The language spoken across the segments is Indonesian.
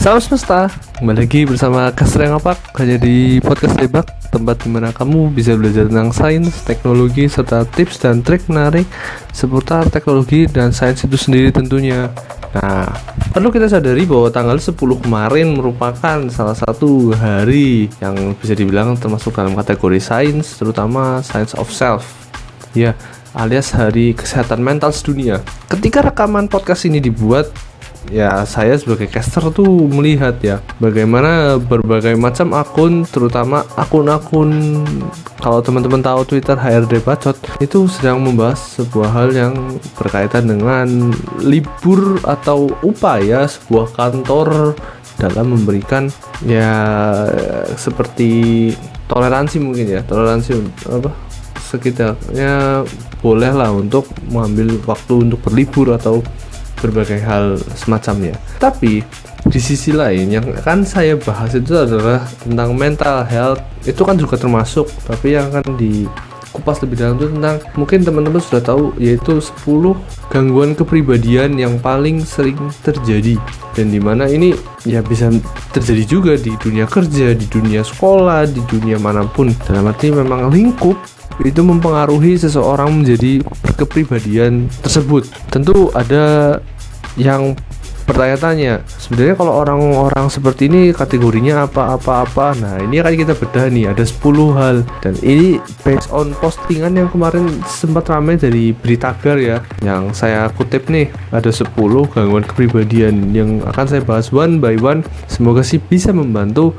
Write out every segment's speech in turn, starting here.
Salam semesta, kembali lagi bersama Kastra yang Ngapak, hanya di podcast Lebak, tempat dimana kamu bisa belajar tentang sains, teknologi, serta tips dan trik menarik seputar teknologi dan sains itu sendiri tentunya. Nah, perlu kita sadari bahwa tanggal 10 kemarin merupakan salah satu hari yang bisa dibilang termasuk dalam kategori sains, terutama science of self, ya, alias hari kesehatan mental sedunia. Ketika rekaman podcast ini dibuat, ya saya sebagai caster tuh melihat ya bagaimana berbagai macam akun, terutama akun-akun, kalau teman-teman tahu Twitter HRD Bacot, itu sedang membahas sebuah hal yang berkaitan dengan libur atau upaya sebuah kantor dalam memberikan ya seperti toleransi, mungkin ya toleransi apa sekitarnya boleh lah untuk mengambil waktu untuk berlibur atau berbagai hal semacamnya. Tapi di sisi lain yang akan saya bahas itu adalah tentang mental health. Itu kan juga termasuk, tapi yang akan dikupas lebih dalam itu tentang, mungkin teman-teman sudah tahu, yaitu 10 gangguan kepribadian yang paling sering terjadi, dan dimana ini ya bisa terjadi juga di dunia kerja, di dunia sekolah, di dunia manapun. Dalam arti memang lingkup itu mempengaruhi seseorang menjadi kepribadian tersebut. Tentu ada yang bertanya-tanya, sebenarnya kalau orang-orang seperti ini kategorinya apa. Nah, ini akan kita bedah nih, ada 10 hal, dan ini based on postingan yang kemarin sempat ramai dari Beritagar ya, yang saya kutip nih. Ada 10 gangguan kepribadian yang akan saya bahas one by one. Semoga sih bisa membantu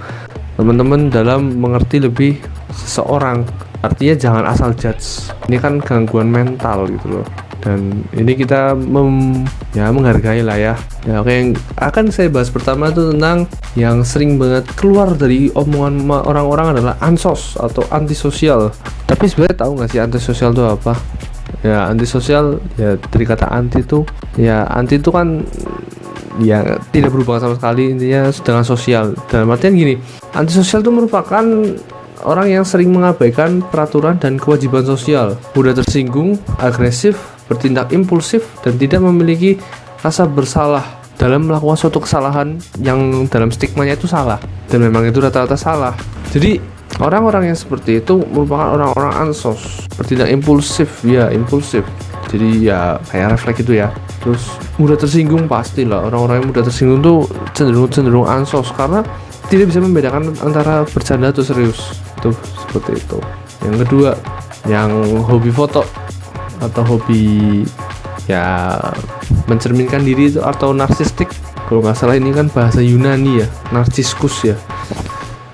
teman-teman dalam mengerti lebih seseorang. Artinya jangan asal judge, ini kan gangguan mental gitu loh, dan ini kita menghargai lah ya. Oke, yang akan saya bahas pertama itu tentang yang sering banget keluar dari omongan orang-orang adalah ansos atau antisosial. Tapi sebenarnya tahu nggak sih antisosial itu apa? Ya, antisosial ya dari kata anti itu, ya anti itu kan ya tidak berhubungan sama sekali intinya dengan sosial. Dalam artian gini, antisosial itu merupakan orang yang sering mengabaikan peraturan dan kewajiban sosial, mudah tersinggung, agresif, bertindak impulsif, dan tidak memiliki rasa bersalah dalam melakukan suatu kesalahan yang dalam stigmanya itu salah, dan memang itu rata-rata salah. Jadi orang-orang yang seperti itu merupakan orang-orang ansos, bertindak impulsif. Jadi ya kayak refleks itu ya. Terus mudah tersinggung, pastilah orang-orang yang mudah tersinggung tuh cenderung ansos karena tidak bisa membedakan antara bercanda atau serius. Itu seperti itu. Yang kedua, yang hobi foto atau hobi ya mencerminkan diri itu atau narsistik. Kalau nggak salah ini kan bahasa Yunani ya, narsiskus ya.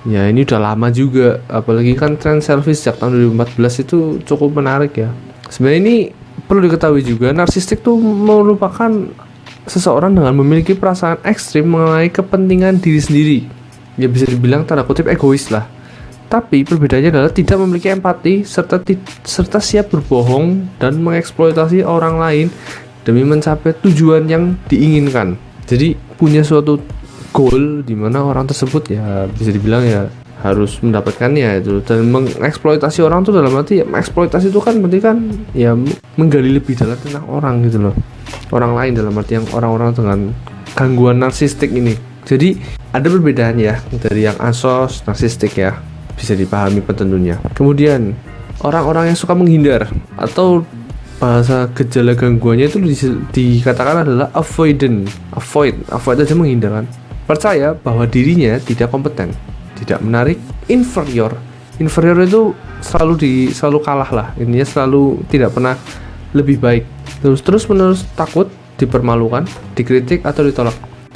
Ya ini udah lama juga, apalagi kan tren selfie sejak tahun 2014 itu cukup menarik ya. Sebenarnya ini perlu diketahui juga, narsistik itu merupakan seseorang dengan memiliki perasaan ekstrim mengenai kepentingan diri sendiri. Ya bisa dibilang tanda kutip egois lah. Tapi perbedaannya adalah tidak memiliki empati serta siap berbohong dan mengeksploitasi orang lain demi mencapai tujuan yang diinginkan. Jadi punya suatu goal di mana orang tersebut ya bisa dibilang ya harus mendapatkannya itu, dan mengeksploitasi orang itu dalam arti ya, mengeksploitasi itu kan berarti kan ya menggali lebih dalam tentang orang gitu loh. Orang lain dalam arti yang orang-orang dengan gangguan narsistik ini. Jadi ada perbedaan ya dari yang ansos, narsistik ya, bisa dipahami tentunya. Kemudian orang-orang yang suka menghindar atau bahasa gejala gangguannya itu dikatakan adalah avoid aja, menghindar kan. Percaya bahwa dirinya tidak kompeten, tidak menarik, inferior itu selalu kalah lah, intinya selalu tidak pernah lebih baik, terus menerus takut dipermalukan, dikritik atau ditolak.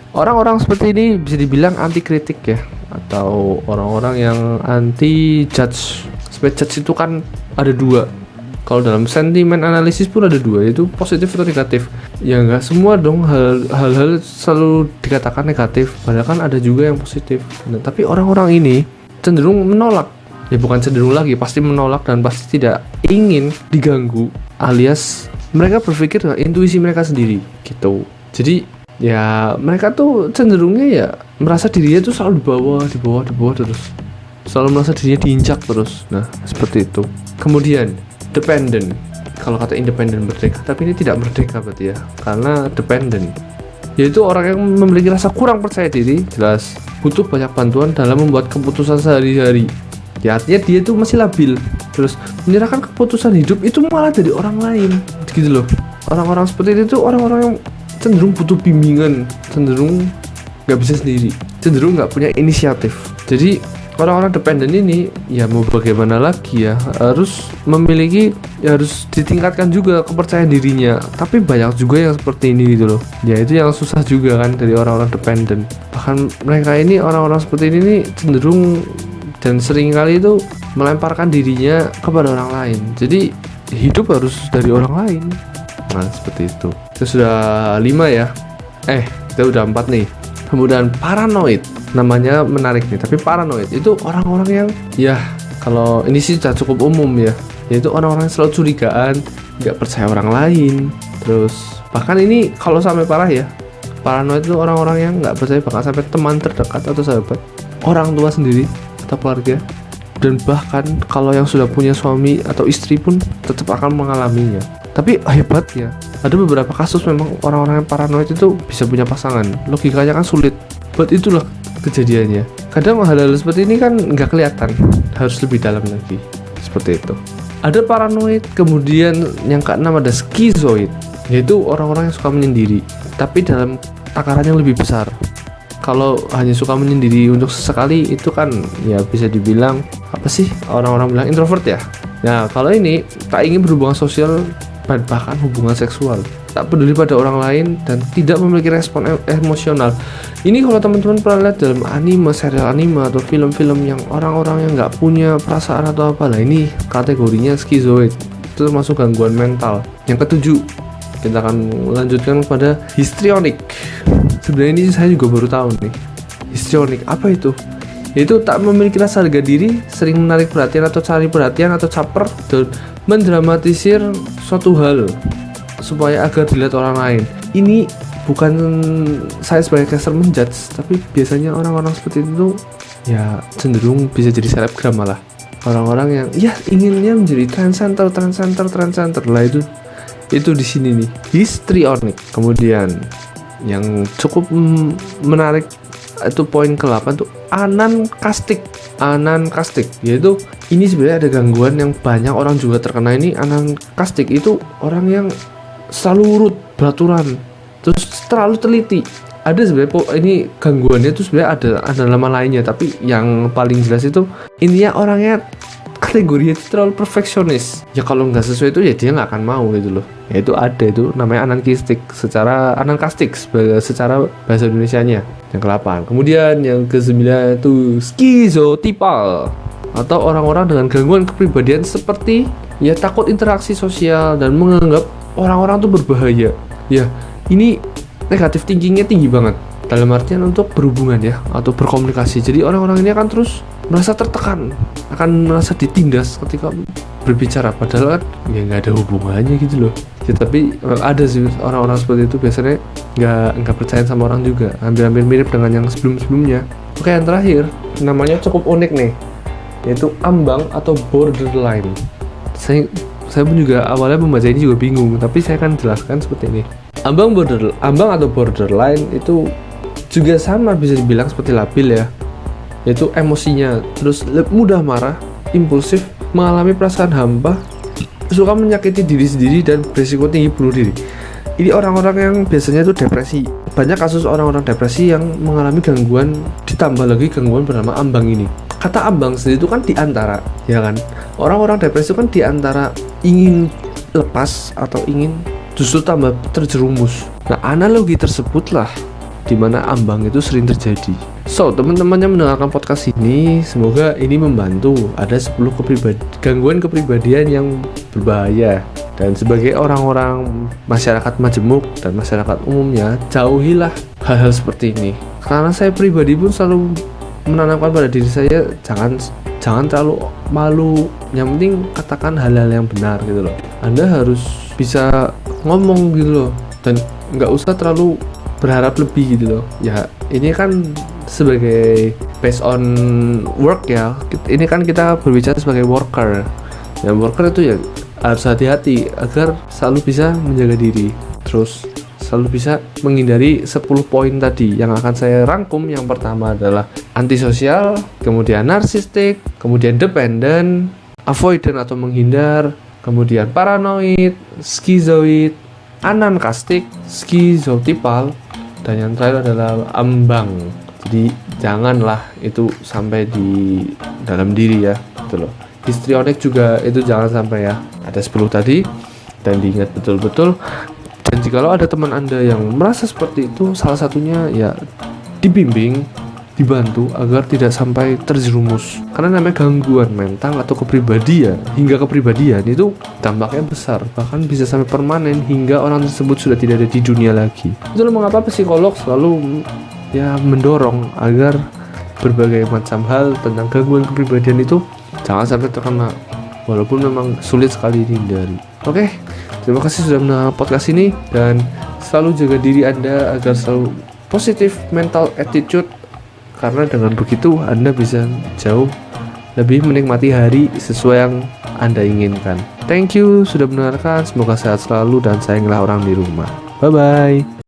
Orang-orang seperti ini bisa dibilang anti kritik ya, atau orang-orang yang anti judge. Sebenarnya judge itu kan ada dua. Kalau dalam sentimen analisis pun ada dua, yaitu positif atau negatif. Ya nggak semua dong hal-hal selalu dikatakan negatif, padahal kan ada juga yang positif. Nah, tapi orang-orang ini cenderung menolak. Ya bukan cenderung lagi, pasti menolak dan pasti tidak ingin diganggu, alias mereka berpikir dengan intuisi mereka sendiri gitu. Jadi ya mereka tuh cenderungnya ya merasa dirinya tuh selalu di bawah terus, selalu merasa dirinya diinjak terus. Nah seperti itu. Kemudian dependent, kalau kata independen merdeka, tapi ini tidak merdeka berarti ya, karena dependent yaitu orang yang memiliki rasa kurang percaya diri, jelas butuh banyak bantuan dalam membuat keputusan sehari-hari. Ya artinya dia tuh masih labil. Terus menyerahkan keputusan hidup itu malah dari orang lain, gitu loh. Orang-orang seperti itu orang-orang yang cenderung butuh bimbingan, cenderung nggak bisa sendiri, cenderung nggak punya inisiatif. Jadi orang-orang dependen ini ya mau bagaimana lagi ya, harus memiliki, ya harus ditingkatkan juga kepercayaan dirinya. Tapi banyak juga yang seperti ini gitu loh. Ya itu yang susah juga kan dari orang-orang dependen. Bahkan mereka ini orang-orang seperti ini nih cenderung dan sering kali itu melemparkan dirinya kepada orang lain. Jadi hidup harus dari orang lain. Nah seperti itu. Itu sudah 5 ya. Kita udah 4 nih. Kemudian paranoid, namanya menarik nih. Tapi paranoid itu orang-orang yang ya kalau ini sih sudah cukup umum ya. Yaitu orang-orang yang selalu curigaan, nggak percaya orang lain. Terus bahkan ini kalau sampai parah ya, paranoid itu orang-orang yang nggak percaya bahkan sampai teman terdekat atau sahabat, orang tua sendiri atau keluarga. Dan bahkan kalau yang sudah punya suami atau istri pun tetap akan mengalaminya. Tapi hebatnya ada beberapa kasus memang orang-orang yang paranoid itu bisa punya pasangan. Logikanya kan sulit. Buat itulah kejadiannya. Kadang hal-hal seperti ini kan nggak kelihatan, harus lebih dalam lagi. Seperti itu. Ada paranoid, kemudian yang keenam ada skizoid, yaitu orang-orang yang suka menyendiri, tapi dalam takaran yang lebih besar. Kalau hanya suka menyendiri untuk sesekali itu kan ya bisa dibilang apa sih, orang-orang bilang introvert ya. Nah kalau ini tak ingin berhubungan sosial, bahkan hubungan seksual, tak peduli pada orang lain dan tidak memiliki respon emosional. Ini kalau teman-teman pernah lihat dalam anime, serial anime atau film-film yang orang-orang yang nggak punya perasaan atau apa, lah ini kategorinya skizoid. Itu termasuk gangguan mental. Yang ketujuh, kita akan melanjutkan pada histrionic. Sebenarnya ini saya juga baru tahu nih. Histrionic apa itu? Yaitu tak memiliki rasa harga diri, sering menarik perhatian atau cari perhatian atau caper, dan mendramatisir suatu hal supaya agar dilihat orang lain. Ini bukan saya sebagai caster menjudge, tapi biasanya orang-orang seperti itu ya cenderung bisa jadi selebgram malah. Orang-orang yang ya inginnya menjadi trend center lah, itu di sini nih, histrionic. Kemudian yang cukup menarik itu poin ke-8 tuh anankastik, yaitu ini sebenarnya ada gangguan yang banyak orang juga terkena. Ini anankastik itu orang yang selalu urut beraturan, terus terlalu teliti. Ada sebenarnya ini gangguannya itu sebenarnya ada nama lainnya, tapi yang paling jelas itu intinya orangnya kategorinya itu terlalu perfeksionis. Ya kalau nggak sesuai itu ya dia nggak akan mau gitu loh. Ya itu ada, itu namanya anankastik secara bahasa Indonesianya. Yang ke-8. Kemudian yang ke-9 itu skizotipal, atau orang-orang dengan gangguan kepribadian seperti ya takut interaksi sosial dan menganggap orang-orang itu berbahaya. Ya ini negatif thinkingnya tinggi banget dalam artian untuk berhubungan ya atau berkomunikasi. Jadi orang-orang ini akan terus merasa tertekan, akan merasa ditindas ketika berbicara, padahal kan ya nggak ada hubungannya gitu loh ya. Tapi ada sih orang-orang seperti itu, biasanya nggak percaya sama orang juga, hampir mirip dengan yang sebelumnya. Oke, yang terakhir namanya cukup unik nih, yaitu ambang atau borderline. Saya pun juga awalnya membaca ini juga bingung, tapi saya akan jelaskan seperti ini. Ambang atau borderline itu juga sama bisa dibilang seperti labil ya, yaitu emosinya terus mudah marah, impulsif, mengalami perasaan hampa, suka menyakiti diri sendiri, dan berisiko tinggi bunuh diri. Ini orang-orang yang biasanya itu depresi. Banyak kasus orang-orang depresi yang mengalami gangguan, ditambah lagi gangguan bernama ambang ini. Kata ambang sendiri itu kan diantara, ya kan, orang-orang depresi itu kan diantara ingin lepas atau ingin justru tambah terjerumus. Nah analogi tersebutlah dimana ambang itu sering terjadi. So, teman-teman yang mendengarkan podcast ini, semoga ini membantu. Ada 10 gangguan kepribadian yang berbahaya. Dan sebagai orang-orang masyarakat majemuk dan masyarakat umumnya, jauhilah hal-hal seperti ini. Karena saya pribadi pun selalu menanamkan pada diri saya, jangan terlalu malu. Yang penting katakan hal-hal yang benar gitu loh. Anda harus bisa ngomong gitu loh, dan nggak usah terlalu berharap lebih gitu loh. Ya ini kan sebagai based on work ya, ini kan kita berbicara sebagai worker. Ya worker itu ya harus hati-hati agar selalu bisa menjaga diri. Terus selalu bisa menghindari 10 poin tadi yang akan saya rangkum. Yang pertama adalah antisosial, kemudian narsistik, kemudian dependent, avoidant atau menghindar, kemudian paranoid, skizoid, anankastik, skizotipal, dan yang terakhir adalah ambang. Jadi janganlah itu sampai di dalam diri ya, gitu loh. Histrionik juga itu jangan sampai ya. Ada 10 tadi dan diingat betul-betul. Dan jikalau ada teman Anda yang merasa seperti itu, salah satunya ya dibimbing, dibantu agar tidak sampai terjerumus. Karena namanya gangguan mental atau kepribadian hingga kepribadian itu dampaknya besar, bahkan bisa sampai permanen hingga orang tersebut sudah tidak ada di dunia lagi. Itulah mengapa psikolog selalu ya mendorong agar berbagai macam hal tentang gangguan kepribadian itu jangan sampai terkena, walaupun memang sulit sekali dihindari. Oke, terima kasih sudah menonton podcast ini dan selalu jaga diri Anda agar selalu positif mental attitude, karena dengan begitu Anda bisa jauh lebih menikmati hari sesuai yang Anda inginkan. Thank you sudah mendengarkan, semoga sehat selalu dan sayangilah orang di rumah. Bye bye.